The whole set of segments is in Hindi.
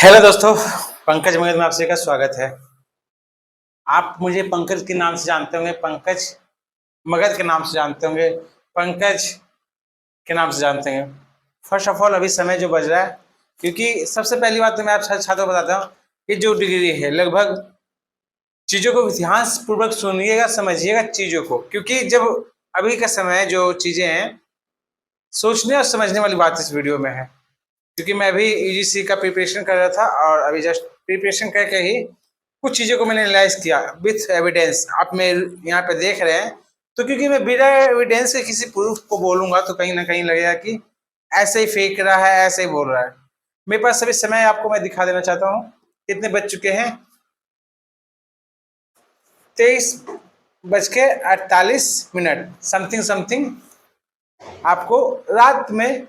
हेलो दोस्तों, पंकज मगध में आप सभी का स्वागत है। आप मुझे पंकज के नाम से जानते होंगे, पंकज मगध के नाम से जानते होंगे, पंकज के नाम से जानते हैं। फर्स्ट ऑफ ऑल अभी समय जो बज रहा है, क्योंकि सबसे पहली बात तो मैं आप छात्रों को बताता हूँ कि जो डिग्री है लगभग चीज़ों को ध्यान पूर्वक सुनिएगा, समझिएगा चीज़ों को, क्योंकि जब अभी का समय जो चीज़ें हैं सोचने और समझने वाली बात इस वीडियो में है। क्योंकि मैं अभी यूजीसी का प्रिपरेशन कर रहा था और अभी जस्ट प्रिपरेशन करके ही कुछ चीज़ों को मैंने एनालाइज किया विथ एविडेंस। आप मेरे यहाँ पे देख रहे हैं, तो क्योंकि मैं बिना एविडेंस के किसी प्रूफ को बोलूंगा तो कहीं ना कहीं लगेगा कि ऐसे ही फेंक रहा है, ऐसे ही बोल रहा है। मेरे पास अभी समय आपको मैं दिखा देना चाहता हूँ कितने बज चुके हैं। 23:48 समथिंग समथिंग आपको रात में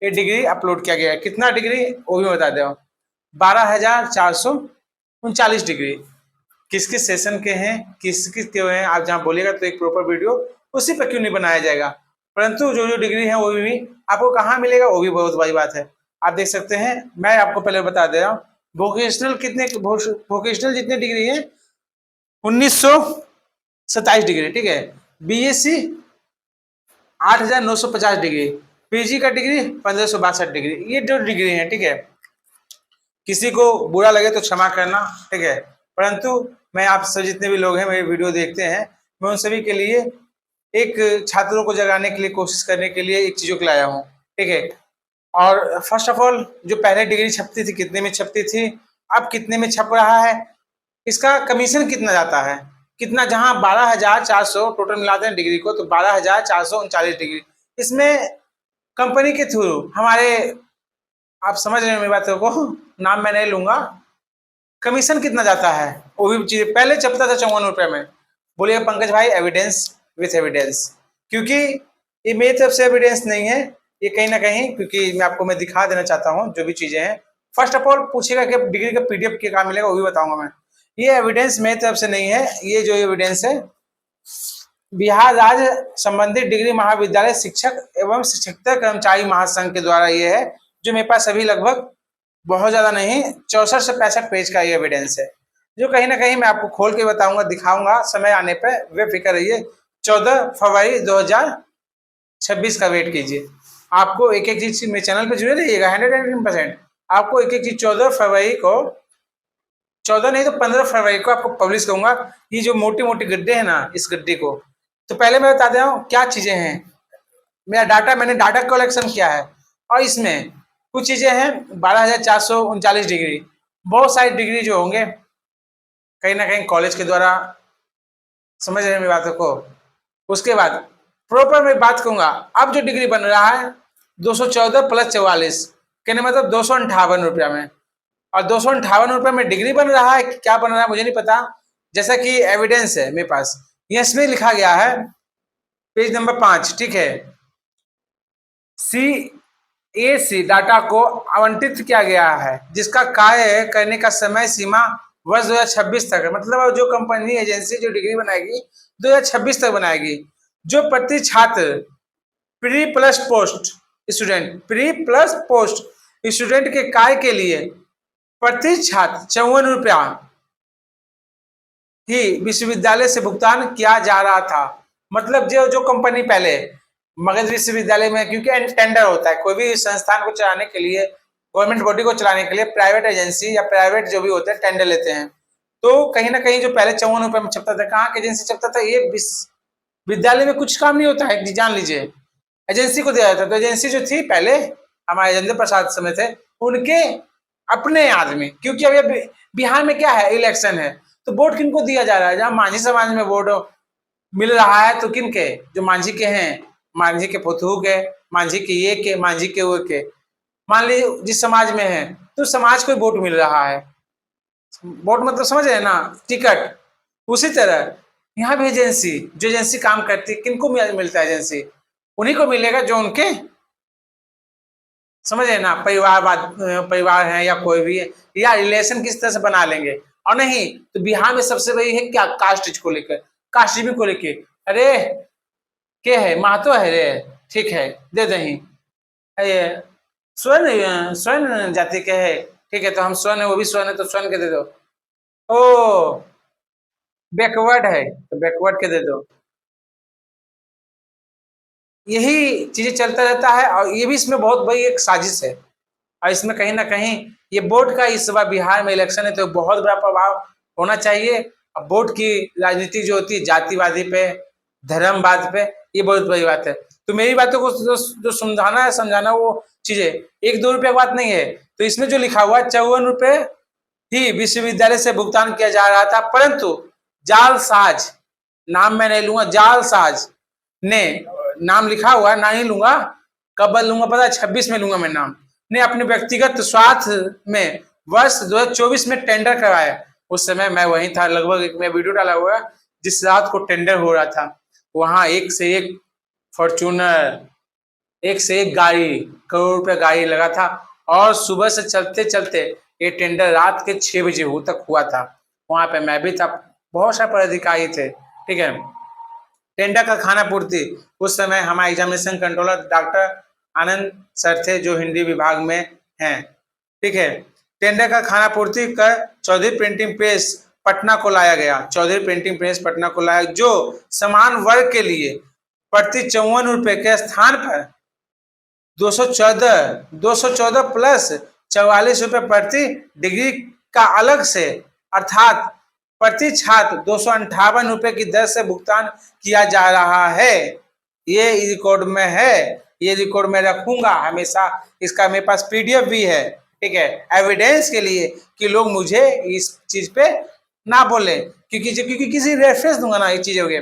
ये डिग्री अपलोड किया गया है। कितना डिग्री वो भी बता दे, 12,439 डिग्री। किस किस सेशन के हैं, किस किस के हैं, आप जहाँ बोलिएगा तो एक प्रॉपर वीडियो उसी पर क्यों नहीं बनाया जाएगा। परंतु जो जो डिग्री है वो भी आपको कहाँ मिलेगा वो भी बहुत बड़ी बात है। आप देख सकते हैं, मैं आपको पहले बता दे रहा हूँ वोकेशनल वोकेशनल जितने डिग्री है 1927 डिग्री, ठीक है। बीएससी 8,950 डिग्री, पीजी का डिग्री 1,562 डिग्री। ये जो डिग्री है, ठीक है, किसी को बुरा लगे तो क्षमा करना, ठीक है। परंतु मैं आप सब जितने भी लोग हैं मेरी वीडियो देखते हैं, मैं उन सभी के लिए एक छात्रों को जगाने के लिए, कोशिश करने के लिए एक चीज़ों को लाया हूँ, ठीक है। और फर्स्ट ऑफ ऑल जो पहले डिग्री छपती थी कितने में छपती थी, अब कितने में छप रहा है, इसका कमीशन कितना जाता है, कितना, जहां 12,400 टोटल मिलाते हैं डिग्री को तो 12,439 डिग्री। इसमें कंपनी के थ्रू हमारे, आप समझ रहे हैं मेरी बातों को, नाम मैं नहीं लूंगा, कमीशन कितना जाता है वो भी चीज पहले छपता था 54 रुपये में। बोलिए पंकज भाई एविडेंस विथ एविडेंस, क्योंकि ये मेरी तरफ से एविडेंस नहीं है, ये कहीं ना कहीं, क्योंकि मैं आपको मैं दिखा देना चाहता हूँ जो भी चीजें हैं। फर्स्ट ऑफ ऑल पूछेगा कि डिग्री का पीडीएफ के कहाँ मिलेगा वो भी बताऊंगा मैं। ये एविडेंस मेरी तरफ से नहीं है, ये जो एविडेंस है बिहार राज्य संबंधित डिग्री महाविद्यालय शिक्षक एवं शिक्षकेतर कर्मचारी महासंघ के द्वारा ये है, जो मेरे पास अभी लगभग बहुत ज्यादा नहीं 64 से 65 पेज का ये एविडेंस है, जो कहीं ना कहीं मैं आपको खोल के बताऊंगा, दिखाऊंगा समय आने पर, बेफिक्र रहिए। 14 फरवरी 2026 का वेट कीजिए। आपको एक एक चीज मेरे चैनल पे जुड़े रहिएगा 110%। आपको एक एक चीज 14 फरवरी को, 14 नहीं तो 15 फरवरी को आपको पब्लिश करूंगा। ये जो मोटी मोटी गड्ढे हैं ना, इस गड्ढे को तो पहले मैं बता दे हूँ क्या चीजें हैं। मेरा डाटा, मैंने डाटा कलेक्शन किया है और इसमें कुछ चीजें हैं 12,439 डिग्री। बहुत सारी डिग्री जो होंगे कहीं ना कहीं कॉलेज के द्वारा, समझ रहे हैं मेरी बातों को। उसके बाद प्रॉपर मैं बात करूंगा, अब जो डिग्री बन रहा है 214 + 44, कहने मतलब 258 रुपया में, और 258 रुपये में डिग्री बन रहा है। क्या बन रहा है मुझे नहीं पता, जैसा कि एविडेंस है मेरे पास, इसमें लिखा गया है पेज नंबर 5, ठीक है। CAC डाटा को आवंटित किया गया है जिसका कार्य करने का समय सीमा वर्ष 2026 तक है। मतलब जो कंपनी एजेंसी जो डिग्री बनाएगी 2026 तक बनाएगी। जो प्रति छात्र प्री प्लस पोस्ट स्टूडेंट के कार्य के लिए प्रति छात्र 54 रुपया ही विश्वविद्यालय से भुगतान किया जा रहा था। मतलब जो कंपनी पहले मगध विश्वविद्यालय में, क्योंकि टेंडर होता है कोई भी संस्थान को चलाने के लिए, गवर्नमेंट बॉडी को चलाने के लिए प्राइवेट एजेंसी या प्राइवेट जो भी होते हैं टेंडर लेते हैं। तो कहीं ना कहीं जो पहले 54 रुपये में छपता था, कहाँ की एजेंसी छपता था, ये विद्यालय में कुछ काम नहीं होता है, जान लीजिए, एजेंसी को दिया जाता। तो एजेंसी जो थी पहले हमारे राजेंद्र प्रसाद समय थे, उनके अपने आदमी, क्योंकि अभी बिहार में क्या है, इलेक्शन है, तो वोट किनको दिया जा रहा है, जहाँ मांझी समाज में वोट मिल रहा है तो किन के, जो मांझी के हैं, मांझी के पुतहू के, मांझी के ये के, मांझी के वो के, मान लीजिए जिस समाज में है तो समाज को वोट मिल रहा है। वोट मतलब समझ रहे हैं ना, टिकट। उसी तरह यहाँ भी एजेंसी, जो एजेंसी काम करती है, किनको मिलता है एजेंसी, उन्हीं को मिलेगा जो उनके, समझ रहे ना, परिवार है या कोई भी है, या रिलेशन किस तरह से बना लेंगे। और नहीं तो बिहार में सबसे बड़ी है क्या, कास्ट को लेकर, कास्टिज्म को लेकर। अरे के है, महतो है रे, ठीक है दे दही, स्वर्ण स्वर्ण जाति के है, ठीक है, तो हम स्वर्ण है, वो भी स्वर्ण है, तो स्वर्ण के दे दो। ओ बैकवर्ड है तो बैकवर्ड के दे दो। यही चीजें चलता रहता है, और ये भी इसमें बहुत बड़ी एक साजिश है। और इसमें कहीं ना कहीं ये वोट का, इस बार बिहार में इलेक्शन है तो बहुत बड़ा प्रभाव होना चाहिए। अब वोट की राजनीति जो होती है जातिवादी पे, धर्मवाद पे, ये बहुत बड़ी बात है। तो मेरी बातों को जो समझाना है, समझाना, वो चीजें 1-2 रुपए की बात नहीं है। तो इसमें जो लिखा हुआ 54 रुपए ही विश्वविद्यालय से भुगतान किया जा रहा था, परंतु जालसाज, नाम मैं नहीं लूंगा, जालसाज ने, नाम लिखा हुआ है, ना ही लूंगा, कब लूंगा पता है, 26 में लूंगा मैं नाम, ने अपने व्यक्तिगत स्वार्थ में वर्ष 2024 में टेंडर करवाया। उस समय मैं वहीं था, लगभग एक मैं वीडियो डाला हुआ है जिस रात को टेंडर हो रहा था। वहां एक से एक फॉर्च्यूनर, एक से एक गाड़ी, करोड़ रुपए गाड़ी लगा था, और सुबह से चलते चलते ये टेंडर रात के 6 बजे तक हुआ था। वहां पे मैं भी था, बहुत सारे पदाधिकारी थे, ठीक है। टेंडर का खाना पूर्ति, उस समय हमारे एग्जामिनेशन कंट्रोलर डॉक्टर आनंद सर थे, जो हिंदी विभाग में हैं, ठीक है। टेंडर का खाना पूर्ति कर चौधरी प्रिंटिंग प्रेस पटना को लाया गया, चौधरी प्रिंटिंग प्रेस पटना को लाया, जो समान वर्ग के लिए प्रति 54 रुपए के स्थान पर 214 प्लस 44 रुपए प्रति डिग्री का अलग से, अर्थात प्रति छात्र 258 रुपए की दर से भुगतान किया जा रहा है। ये रिकॉर्ड में है, ये रिकॉर्ड में रखूंगा हमेशा, इसका मेरे पास पीडीएफ भी है, ठीक है, एविडेंस के लिए कि लोग मुझे इस चीज पे ना बोले, क्योंकि किसी रेफरेंस दूंगा ना ये चीजों के।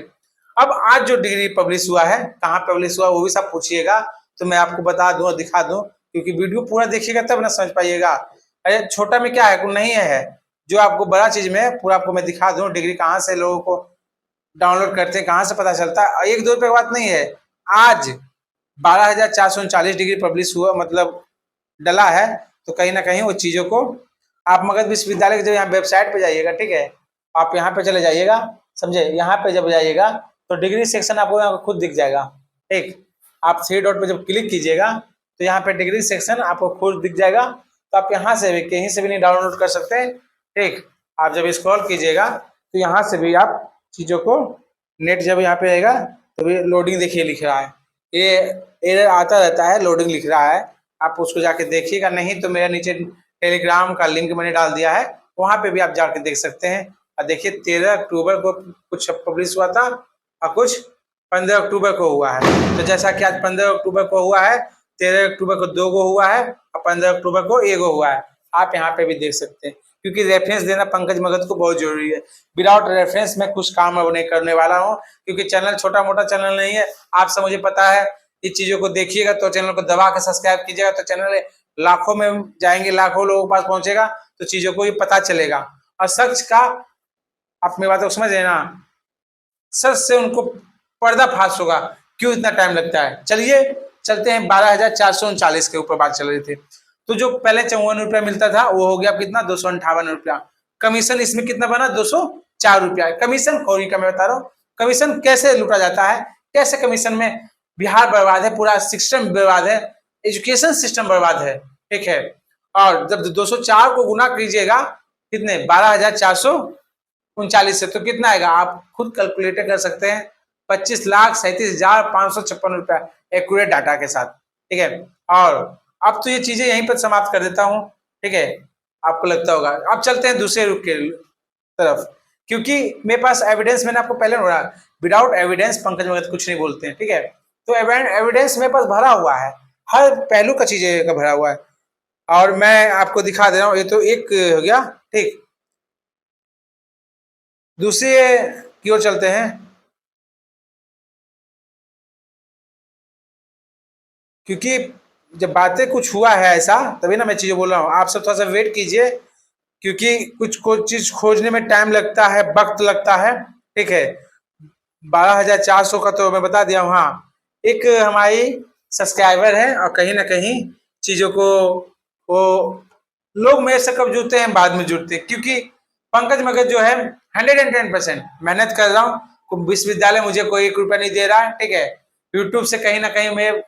अब आज जो डिग्री पब्लिश हुआ है, कहाँ पब्लिश हुआ वो भी सब पूछिएगा, तो मैं आपको बता दूं और दिखा दूं, क्योंकि वीडियो पूरा देखिएगा तब ना समझ पाइएगा। अरे छोटा में क्या है, कुछ नहीं है, जो आपको बड़ा चीज में पूरा आपको मैं दिखा दूं, डिग्री कहाँ से लोगों को डाउनलोड करते हैं, कहाँ से पता चलता है। 1-2 रुपए की बात नहीं है, आज 12,439 डिग्री पब्लिश हुआ, मतलब डला है। तो कहीं ना कहीं वो चीजों को आप मगध विश्वविद्यालय के जब यहाँ वेबसाइट पे जाइएगा, ठीक है, आप यहाँ पे चले जाइएगा, समझे, यहाँ पे जब जाइएगा तो डिग्री सेक्शन आपको यहाँ खुद दिख जाएगा, ठीक। आप 3 डॉट पे जब क्लिक कीजिएगा तो यहाँ पे डिग्री सेक्शन आपको खुद दिख जाएगा। तो आप यहाँ से भी कहीं से भी नहीं डाउनलोड कर सकते, ठीक। आप जब स्क्रॉल कीजिएगा तो यहाँ से भी आप चीजों को, नेट जब यहाँ पे आएगा तो लोडिंग देखिए लिख रहा है, ये एरर आता रहता है, लोडिंग लिख रहा है, आप उसको जाके देखिएगा। नहीं तो मेरा नीचे टेलीग्राम का लिंक मैंने डाल दिया है, वहां पे भी आप जाके देख सकते हैं। और देखिए 13 अक्टूबर को कुछ पब्लिश हुआ था और कुछ 15 अक्टूबर को हुआ है। तो जैसा कि आज 15 अक्टूबर को हुआ है, 13 अक्टूबर को 2 गो हुआ है और 15 अक्टूबर को 1 गो हुआ है, आप यहाँ पे भी देख सकते हैं। क्योंकि रेफरेंस देना पंकज मगध को बहुत जरूरी है, विदाउट रेफरेंस में कुछ काम अब नहीं करने वाला हूँ, क्योंकि चैनल छोटा मोटा चैनल नहीं है, आप सब मुझे पता है। इस चीजों को देखिएगा तो चैनल को दबा के सब्सक्राइब कीजिएगा, तो चैनल लाखों में जाएंगे, लाखों लोगों के पास पहुंचेगा, तो चीजों को भी पता चलेगा। और सच का, आप मेरी बात को समझ रहे ना, सच से उनको पर्दाफाश होगा। क्यों इतना टाइम लगता है, चलिए चलते हैं। 12,439 के ऊपर बात चल रही थी। तो जो पहले 54 रुपया मिलता था वो हो गया कितना, 258 रुपया। कमीशन इसमें कितना बना, 204 रुपया। कमीशन खोरी का मैं बता रहा हूँ, कमीशन कैसे लूटा जाता है, कैसे कमीशन में बिहार बर्बाद है, पूरा सिस्टम बर्बाद है, एजुकेशन सिस्टम बर्बाद है, ठीक है। और जब 204 को गुना कीजिएगा कितने, 12,439 से, तो कितना आएगा, आप खुद कैलकुलेटर कर सकते हैं, 25,37,556 रुपया एक्यूरेट डाटा के साथ, ठीक है। और अब तो ये चीजें यहीं पर समाप्त कर देता हूँ, ठीक है, आपको लगता होगा। अब चलते हैं दूसरे रूप के तरफ, क्योंकि मेरे पास एविडेंस, मैंने आपको पहले बोला, विदाउट एविडेंस पंकज मगध कुछ नहीं बोलते हैं, ठीक है। तो एविडेंस मेरे पास भरा हुआ है, हर पहलू का चीजें का भरा हुआ है, और मैं आपको दिखा दे रहा हूँ। ये तो एक हो गया, ठीक। दूसरे की ओर चलते हैं, क्योंकि जब बातें कुछ हुआ है ऐसा, तभी ना मैं चीजें बोल रहा हूँ। आप सब थोड़ा सा वेट कीजिए, क्योंकि कुछ चीज खोजने में टाइम लगता है, वक्त लगता है, ठीक है। 12,400 का तो मैं बता दिया हूँ। हाँ, एक हमारी सब्सक्राइबर है, और कहीं ना कहीं चीजों को वो लोग मेरे से कब जुड़ते हैं, बाद में जुड़ते हैं, क्योंकि पंकज मगध जो है 110% मेहनत कर रहा हूँ। विश्वविद्यालय मुझे कोई 1 रुपया नहीं दे रहा है, ठीक है। यूट्यूब से कहीं ना कहीं मैं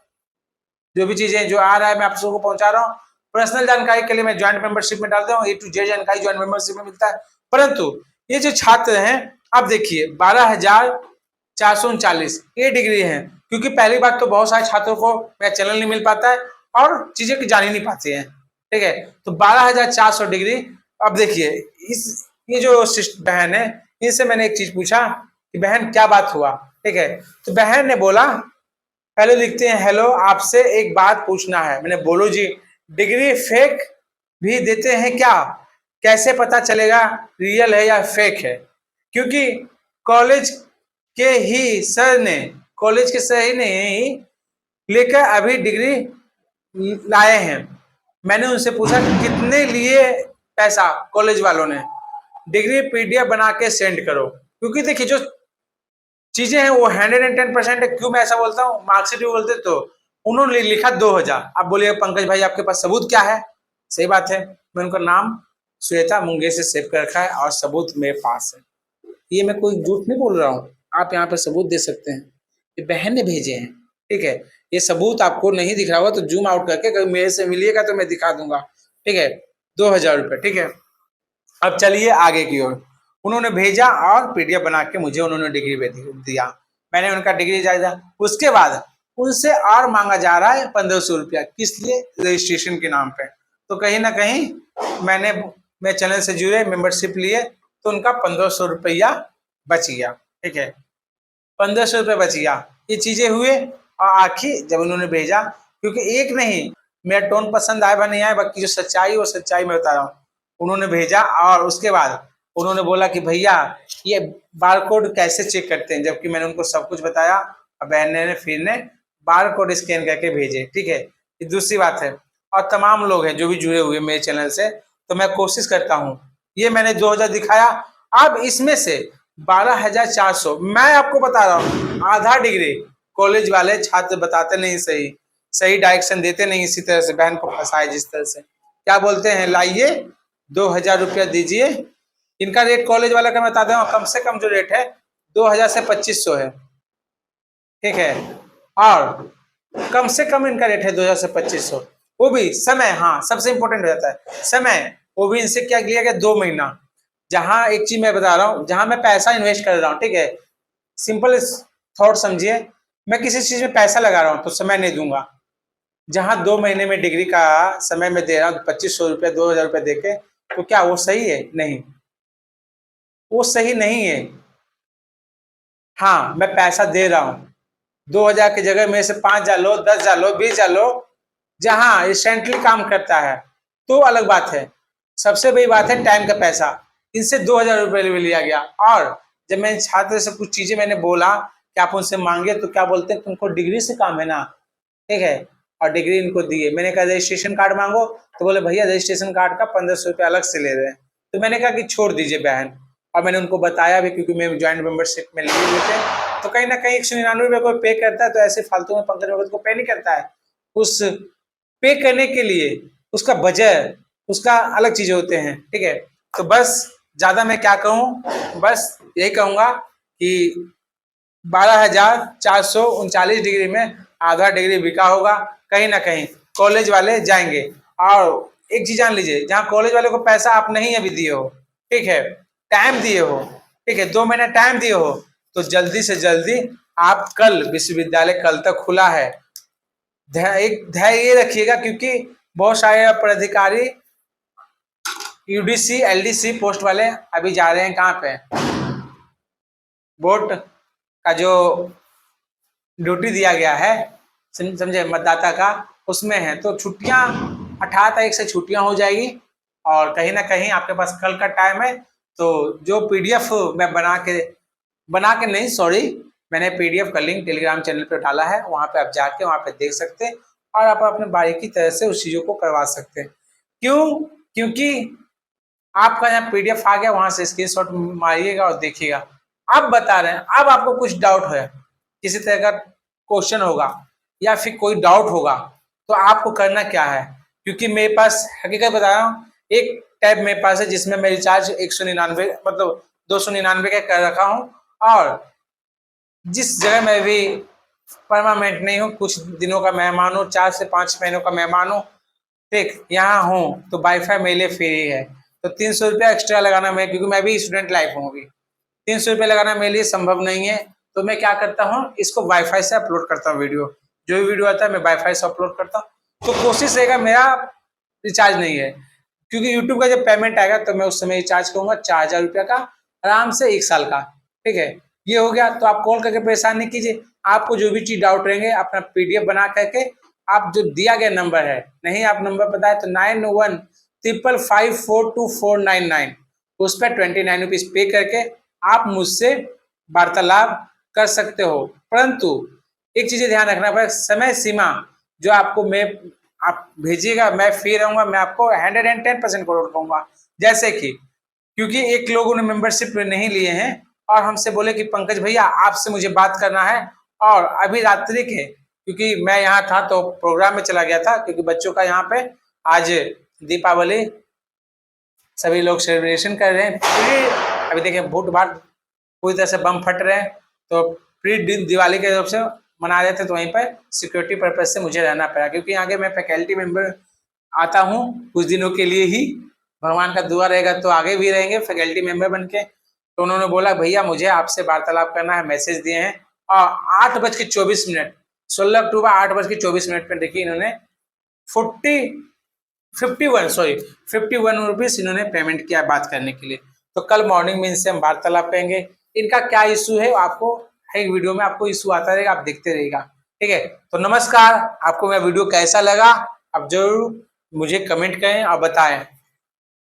जो भी चीजें जो आ रहा है मैं आप सबको पहुंचा रहा हूँ, पर्सनल जानकारी के लिए मैं ज्वाइंट मेंबरशिप में डालता हूँ, A to Z जानकारी ज्वाइंट मेंबरशिप में मिलता है। परंतु ये जो छात्र हैं, अब देखिए 12,439 ये डिग्री है, क्योंकि पहली बात तो बहुत सारे छात्रों को मेरा चैनल नहीं मिल पाता है और चीजें की जान ही नहीं पाते हैं, ठीक है। तो 12,400 डिग्री। अब देखिए इस ये जो बहन है, इनसे मैंने एक चीज पूछा कि बहन क्या बात हुआ, ठीक है। तो बहन ने बोला, हेलो लिखते हैं, हेलो आपसे एक बात पूछना है। मैंने बोलो जी। डिग्री फेक भी देते हैं क्या? कैसे पता चलेगा रियल है या फेक है? क्योंकि कॉलेज के ही सर ने कॉलेज के सर ही नहीं लेकर अभी डिग्री लाए हैं। मैंने उनसे पूछा कितने लिए पैसा कॉलेज वालों ने? डिग्री पीडीएफ बना के सेंड करो। क्योंकि देखिए जो चीजें हैं वो 110% है। क्यों मैं ऐसा बोलता हूँ? मार्कशीट भी बोलते तो उन्होंने लिखा 2000। अब बोलिए पंकज भाई आपके पास सबूत क्या है? सही बात है, मैं उनका नाम श्वेता मुंगे से सेव कर रखा है और सबूत मेरे पास है। ये मैं कोई झूठ नहीं बोल रहा हूँ, आप यहाँ पे सबूत दे सकते हैं। ये बहन ने भेजे हैं, ठीक है। ये सबूत आपको नहीं दिख रहा होगा तो जूम आउट करके कभी मेरे से मिलिएगा तो मैं दिखा दूंगा, ठीक है। 2000 रुपये, ठीक है। अब चलिए आगे की ओर। उन्होंने भेजा और पीडीएफ बना के मुझे उन्होंने डिग्री दिया। मैंने उनका डिग्री दिया। उसके बाद उनसे और मांगा जा रहा है 1500 रुपया। किस लिए? रजिस्ट्रेशन के नाम पे। तो कहीं ना कहीं मैं चैनल से जुड़े, मेंबरशिप लिए, तो उनका 1500 रुपया बच गया, ठीक है। 1500 रुपये बच गया। ये चीजें हुए और आखिर जब उन्होंने भेजा, क्योंकि एक नहीं, मेरा टोन पसंद आया नहीं आया, बाकी जो सच्चाई वो सच्चाई मैं बता रहा हूँ। उन्होंने भेजा और उसके बाद उन्होंने बोला कि भैया ये बारकोड कैसे चेक करते हैं, जबकि मैंने उनको सब कुछ बताया और बहन ने फिर ने बारकोड स्कैन करके भेजे, ठीक है। ये दूसरी बात है। और तमाम लोग हैं जो भी जुड़े हुए मेरे चैनल से, तो मैं कोशिश करता हूँ, ये मैंने 2000 दिखाया। अब इसमें से 12,400 मैं आपको बता रहा हूँ, आधा डिग्री कॉलेज वाले छात्र बताते नहीं, सही डायरेक्शन देते नहीं। इसी तरह से बहन को फंसाए जिस तरह से, क्या बोलते हैं, लाइए 2000 रुपया दीजिए। इनका रेट कॉलेज वाला का मैं बता दूं, कम से कम जो रेट है 2000 से 2500 है, ठीक है। और कम से कम इनका रेट है 2000 से 2500। वो भी समय, हाँ सबसे इंपॉर्टेंट हो जाता है समय। वो भी इनसे क्या लिया गया, 2 महीना। जहां एक चीज मैं बता रहा हूँ, जहां मैं पैसा इन्वेस्ट कर रहा हूँ, ठीक है, सिंपल थॉट समझिए, मैं किसी चीज में पैसा लगा रहा हूँ तो समय नहीं दूंगा। जहां 2 महीने में डिग्री का समय में दे रहा हूँ 2500 रुपया, 2000 रुपया देके, तो क्या वो सही है? नहीं, वो सही नहीं है। हाँ मैं पैसा दे रहा हूँ, 2000 की जगह मेरे से 5000 लो, 10,000 लो, 20,000 लो, जहां इंस्टेंटली काम करता है तो अलग बात है। सबसे बड़ी बात है टाइम का पैसा। इनसे 2000 रुपये लिया गया। और जब मैंने छात्र से कुछ चीजें मैंने बोला कि आप उनसे मांगे, तो क्या बोलते हैं, तुमको डिग्री से काम है ना, ठीक है। और डिग्री इनको दिए। मैंने कहा रजिस्ट्रेशन कार्ड मांगो, तो बोले भैया रजिस्ट्रेशन कार्ड का 1500 रुपया अलग से ले रहे हैं। तो मैंने कहा कि छोड़ दीजिए बहन। और मैंने उनको बताया भी, क्योंकि मैं ज्वाइंट मेंबरशिप में लिए हुए थे, तो कहीं ना कहीं 199 रुपये कोई पे करता है तो ऐसे फालतू में पंकज भगत को पे नहीं करता है। उस पे करने के लिए उसका बजट, उसका अलग चीजें होते हैं, ठीक है। तो बस ज्यादा मैं क्या कहूँ, बस यही कहूंगा कि 12,439 डिग्री में आधा डिग्री बिका होगा। कहीं ना कहीं कॉलेज वाले जाएंगे। और एक चीज जान लीजिए, जहाँ कॉलेज वाले को पैसा आप नहीं अभी दिए हो, ठीक है, टाइम दिए हो, ठीक है, 2 महीना टाइम दिए हो, तो जल्दी से जल्दी आप कल, विश्वविद्यालय कल तक खुला है, एक धैर्य ये रखिएगा, क्योंकि बहुत सारे पदाधिकारी यूडीसी एलडीसी पोस्ट वाले अभी जा रहे हैं कहाँ पे, वोट का जो ड्यूटी दिया गया है, समझे, मतदाता का, उसमें है। तो छुट्टियां 18 तारीख से छुट्टियां हो जाएगी। और कहीं ना कहीं आपके पास कल का टाइम है, तो जो पीडीएफ मैं बना के नहीं, सॉरी, मैंने पीडीएफ का लिंक टेलीग्राम चैनल पे डाला है, वहां पे आप जाके वहां पे देख सकते हैं और आप अपने बारीकी तरह से उस चीजों को करवा सकते हैं। क्यों? क्योंकि आपका यहाँ पीडीएफ आ गया, वहां से स्क्रीनशॉट मारिएगा और देखिएगा। अब बता रहे हैं, अब आपको कुछ डाउट है, किसी तरह का क्वेश्चन होगा या फिर कोई डाउट होगा, तो आपको करना क्या है, क्योंकि मेरे पास हकीकत बता रहा हूँ, एक टैब मेरे पास है जिसमें मैं रिचार्ज 199 मतलब 299 का कर रखा हूँ। और जिस जगह मैं भी परमानेंट नहीं हूँ, कुछ दिनों का मेहमान हूँ, 4 से 5 महीनों का मेहमान हूँ, ठीक, यहाँ हूँ तो वाईफाई मेरे लिए फ्री है, तो 300 रुपया एक्स्ट्रा लगाना मैं, क्योंकि मैं भी स्टूडेंट लाइफ हूँ अभी, 300 रुपया लगाना मेरे लिए संभव नहीं है। तो मैं क्या करता हूँ, इसको वाईफाई से अपलोड करता हूँ वीडियो, जो भी वीडियो आता है मैं वाईफाई से अपलोड करता हूँ। तो कोशिश रहेगा मेरा रिचार्ज नहीं है, क्योंकि यूट्यूब का जब पेमेंट आएगा तो मैं उस समय रिचार्ज करूंगा 4000 रुपया का, आराम से 1 साल का। ठीक है, ये हो गया। तो आप कॉल करके परेशान नहीं कीजिए, आपको जो भी चीज डाउट रहेंगे अपना पीडीएफ बना करके आप जो दिया गया नंबर है, नहीं आप नंबर बताए तो 9155542499, उस पर 29 रुपीज पे करके आप मुझसे वार्तालाप कर सकते हो। परंतु एक चीज ध्यान रखना पड़ेगा, समय सीमा जो आपको मैं आप भेजिएगा मैं फ्री रहूंगा, मैं आपको 110% करोड़ कहूंगा। जैसे कि क्योंकि एक लोगों ने मेंबरशिप नहीं लिए हैं और हमसे बोले कि पंकज भैया आपसे मुझे बात करना है, और अभी रात्रि के, क्योंकि मैं यहाँ था तो प्रोग्राम में चला गया था, क्योंकि बच्चों का यहाँ पे आज दीपावली सभी लोग सेलिब्रेशन कर रहे हैं। अभी देखिए भूट भाट पूरी तरह से बम फट रहे हैं, तो प्री दिवाली के तरफ से मना रहे थे, तो वहीं पर सिक्योरिटी पर्पज से मुझे रहना पड़ा, क्योंकि आगे मैं फैकल्टी मेंबर आता हूँ कुछ दिनों के लिए ही, भगवान का दुआ रहेगा तो आगे भी रहेंगे फैकल्टी मेंबर बन के। तो उन्होंने बोला भैया मुझे आपसे वार्तालाप करना है, मैसेज दिए हैं, और 8:24 16 अक्टूबर 8:24 पर देखिए इन्होंने 51 रुपीज इन्होंने पेमेंट किया बात करने के लिए। तो कल मॉर्निंग में इनसे हम वार्तालाप करेंगे, इनका क्या इशू है आपको एक वीडियो में आपको इशू आता रहेगा, आप देखते रहेगा। ठीक है, तो नमस्कार, आपको मेरा वीडियो कैसा लगा आप जरूर मुझे कमेंट करें और बताएं,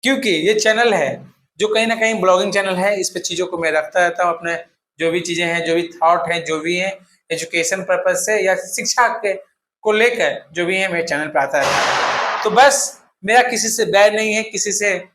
क्योंकि ये चैनल है जो कहीं ना कहीं ब्लॉगिंग चैनल है, इस पे चीज़ों को मैं रखता रहता हूँ, अपने जो भी चीज़ें हैं, जो भी थॉट हैं, जो भी हैं एजुकेशन पर्पज से या शिक्षा के को लेकर जो भी है मेरे चैनल पे आता रहता है। तो बस मेरा किसी से बैर नहीं है, किसी से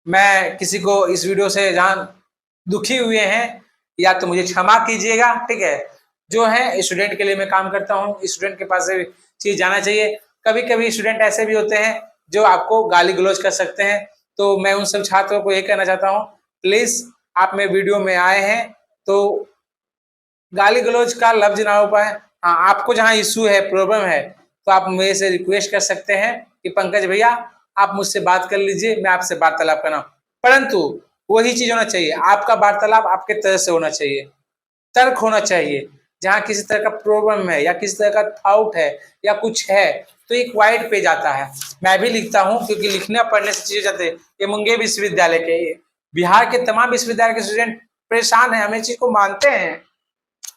मैं किसी को इस वीडियो से जहाँ दुखी हुए हैं या तो मुझे क्षमा कीजिएगा। ठीक है, जो है स्टूडेंट के लिए मैं काम करता हूँ, स्टूडेंट के पास से चीज जाना चाहिए। कभी कभी स्टूडेंट ऐसे भी होते हैं जो आपको गाली गलौज कर सकते हैं, तो मैं उन सब छात्रों को ये कहना चाहता हूँ, प्लीज आप मेरे वीडियो में आए हैं तो गाली गलौज का लफ्ज ना हो पाए। हाँ, आपको जहाँ इशू है, प्रॉब्लम है, तो आप मेरे से रिक्वेस्ट कर सकते हैं कि पंकज भैया आप मुझसे बात कर लीजिए, मैं आपसे वार्तालाप करना, परंतु वही चीज होना चाहिए, आपका वार्तालाप आपके तरह से होना चाहिए, तर्क होना चाहिए। जहाँ किसी तरह का प्रॉब्लम है या किसी तरह का थाउट है या कुछ है, तो एक वाइट पेज आता है, मैं भी लिखता हूँ, क्योंकि लिखने पढ़ने से चीजें जाते हैं। ये मुंगेर विश्वविद्यालय के, बिहार के तमाम विश्वविद्यालय के स्टूडेंट परेशान है, हमें चीज को मानते हैं,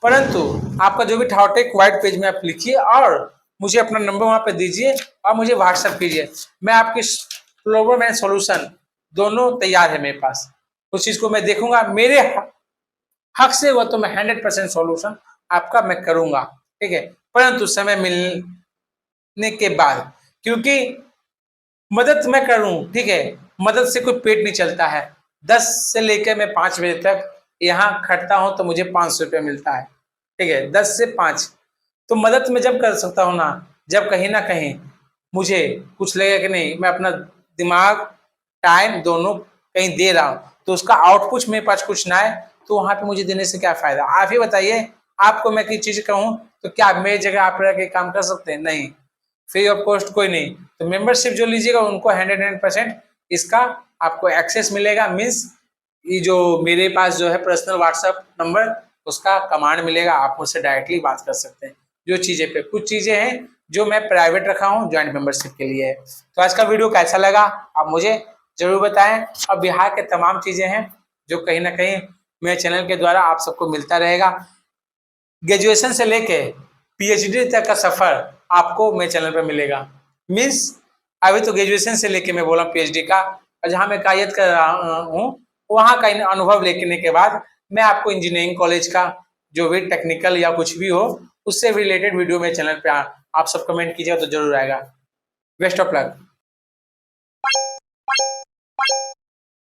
परंतु आपका जो भी थाउट है व्हाइट पेज में आप लिखिए और मुझे अपना नंबर वहां पे दीजिए और मुझे व्हाट्सएप कीजिए, मैं आपकी प्रॉब्लम एंड सॉल्यूशन दोनों तैयार है मेरे पास। उस चीज को मैं देखूंगा, मेरे हक से हुआ तो मैं 100% सॉल्यूशन आपका मैं करूंगा। ठीक है, परंतु समय मिलने के बाद, क्योंकि मदद मैं करूं, ठीक है, मदद से कोई पेट नहीं चलता है। 10 से लेकर मैं 5 बजे तक यहाँ खटता हूँ तो मुझे 500 रुपया मिलता है। ठीक है, 10 से 5, तो मदद मैं जब कर सकता हूँ ना, जब कहीं ना कहीं मुझे कुछ लगेगा कि नहीं मैं अपना दिमाग टाइम दोनों कहीं दे रहा हूँ, तो उसका आउटपुट मेरे पास कुछ ना आए, तो वहां पे मुझे देने से क्या फायदा। आप ही बताइए, आपको मैं कोई चीज कहूँ तो क्या मेरी जगह आप रह के काम कर सकते हैं? नहीं, फ्री ऑफ कॉस्ट कोई नहीं। तो मेंबरशिप जो लीजिएगा उनको 100% इसका आपको एक्सेस मिलेगा, मीन्स ये जो मेरे पास जो है पर्सनल व्हाट्सएप नंबर, उसका कमांड मिलेगा, आप मुझसे डायरेक्टली बात कर सकते हैं। जो चीजें पे कुछ चीजें हैं जो मैं प्राइवेट रखा हूँ ज्वाइंट मेंबरशिप के लिए है। तो आज का वीडियो कैसा लगा आप मुझे जरूर बताएं, और बिहार के तमाम चीजें हैं जो कहीं ना कहीं मेरे चैनल के द्वारा आप सबको मिलता रहेगा। ग्रेजुएशन से लेके पीएचडी तक का सफर आपको मेरे चैनल पर मिलेगा। मीन्स अभी तो ग्रेजुएशन से लेके मैं बोला पीएचडी का, और जहाँ मैं कायद कर रहा हूँ वहाँ का अनुभव लेने के बाद मैं आपको इंजीनियरिंग कॉलेज का जो भी टेक्निकल या कुछ भी हो उससे रिलेटेड वीडियो मेरे चैनल पे आप सब कमेंट कीजिएगा तो जरूर आएगा। Best of luck.